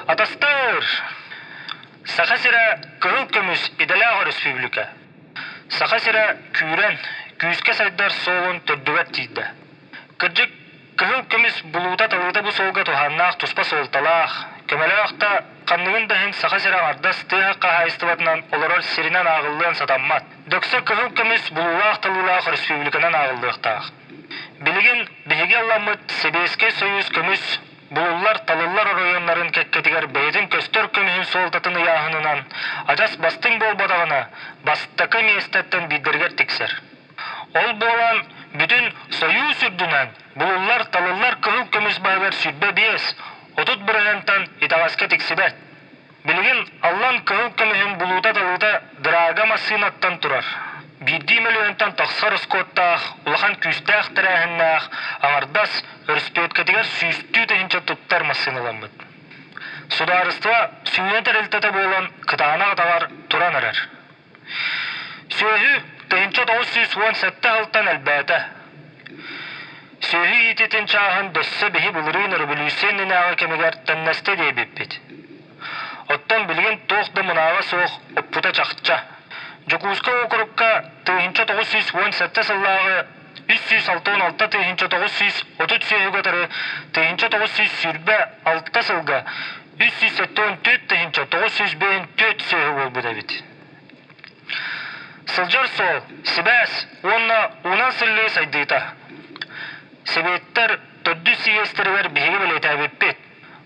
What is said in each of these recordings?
Атастар! Сахасыра кыл көмүс Иделяго республика. Сахасыра күйрен, күйіске сайдар соғын түрдігат дейді. Кыржык кыл көмүс булута талыда бу солга туханнақ туспа солталақ. Көмелеақта қаннығын дайын Сахасыра ардас тыйаққа хайыстыбатынан оларар сиринен ағылдығын сатаммат. Дөксі кыл көмүс булулақ талылақ республиканан ағылдықтақ. Билигин биһиги алламыт Себеске союз көмүс булулар талылар районнарын кеккетигер бейдин көстөр көмүһүн солтатын яһынынан ажас бастың болбадагына бастакы местеттен бидергер тиксер. Ол болан бүтүн союз үрдүнөн булулар талылар кыл көмүс багар сүрбе бес отут бирентан итагаска тиксибет. Билигин аллан кыл көмүһүн булута талыта драга массынаттан турар. 1 миллионтан тақсар ұскоттақ, ұлақан күстәқ тірәхіннақ, аңардас өріспеткетігер сүйісті тәхінчі тұттар массыналамыд. Сударыства сүйен тәрілтеті болан кытағына қаталар тұран әрер. Сөйі тәхінчі 917 ғылттан әлбәті. Сөйі ететін чағын дөссі бейі бұлырын революциянын ағы кемегер тәннәсті дейбеппет. Оттан білген тоқты мұнаға соқ оппута чақытча. Жокуска округка 1917 сыллағы 366 1930 көтірі 1900 6 сылға 374 1904 сөйі бол бұда бет. Сылжар сол, Себәс, онна унан сыллы сайдыйта. Себеттер төрді сиестіргер бейгі білет әбеппет.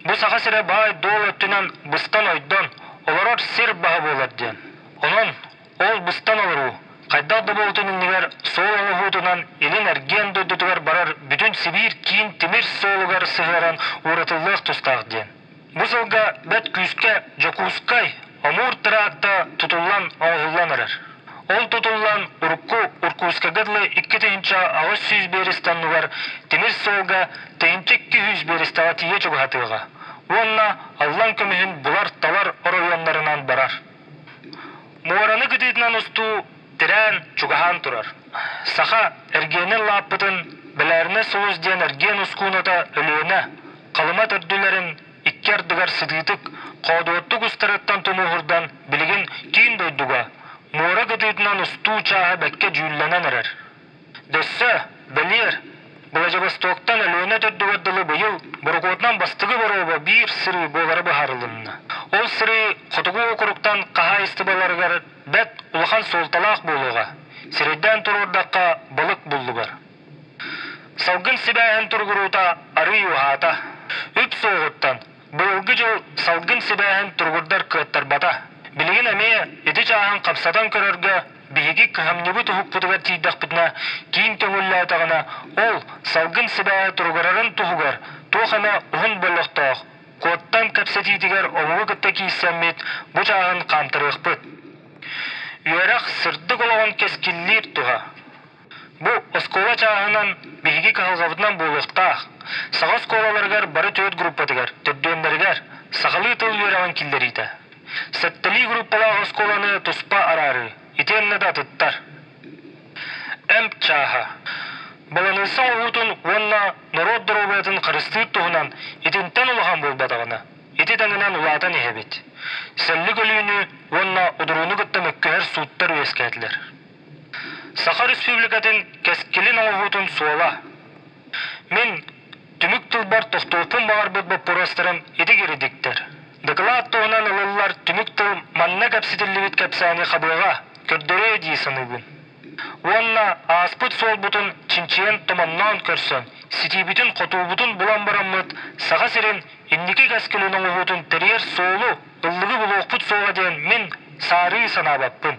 Бұ сақасыра бай дол өттінен бұстан ойдан, оларар сер баға болар ден. Онын ол бұстан олару. Қайдады болтының негер сол оңығутынан елін әрген дөйдітігер барар бүтін Сибир кейін темір солығар сығаран ұратылық тұстақ ден. Бұ сылға бәт күйіске Жокускай Амур тырақта тұтылан оңғылан әрер. Ол тұтылан ұрқуысқа ғыдлы 2-тігінші ағыз сүйіз берістен ұғар темір солға 200 берістаға тие чүгатыға. Онна Аллан көмігін бұлар талар оройонларынан барар. Муараны күдетінен ұсту тірән чугахан тұрар. Саха әргенін лаппытын біләріне солыз ден әрген ұскуыната өліуіне қалымат үрділерін иккердігар сыдыйтық қаудуаттық ұстарыттан тұмығырдан білігін кейін дөйдіға. Муара күдетінен ұсту чаға бәкке жүйілленен әрер. Дөссі, білер, Бұлажабастоқтан өліуіне түрдігірділі бұйыл бұрғотынан бастығы бұруға бір сыры болары бұхарылынна. Ол сыры құтығы округтан қаға істібаларығар бәт ұлақан солталақ болуға, сірейден тұрырдаққа бұлық бұллығар. Салғын сібәйін тұрғырута ары юғата. Үп соғыттан, бұйылғы жыл салғын сібәйін тұрғырдар көттар бата. Білігін әме еті жағын қапсадан көрерге биһиги кыһамныбы туһук путугар тииддах битна кийин төңүлләтагына ол салгын сибää туругарарын туһугар туохана уһун боллохтоох куоттан кэпсэтиитигер оҥугу кытта кииссэммит бу чаагын хаамтарыахпыт үөрэх сырдык олоҕун кескиллиир туһа бу оскола чааһынан биһиги кыһалҕабытынан буолуохтаах саҕа осколаларыгар бары төөт группатыгар төддөөннэригэр саҕалыы тыл үөрэҕин киллериитэ сеттелии группалаах осколаны туспа арары итенне да тұттар. Әм чаха. Баланысы оғытын онна народ дұробетін қырыстыр тұғынан итентен ұлған болбадағына. Итетенінен ұлатан ехебет. Сәлі көліні онна ұдыруыны күтті мүккер суыттар өскәтілер. Саха республикатын кәскелін оғытын суала. Мен түмік тұлбар тоқтуыпын бағар бұд баппырастырын еті кередіктер. Дықылат тұғынан ұлылар түмік тұл манна кәпсетілі бет кәпсәне қабыға. Көрдөрөө дейсіні бүн. Онна аспыт сол бұтын чинчиен томаннан көрсөн. Сити бүтін қоту бұтын бұлан бараммыд. Саға серен иннеке кәскілінің ұғытын тәрер солу, ұллығы бұл оқпыт соға дейін мен сары санабаппын.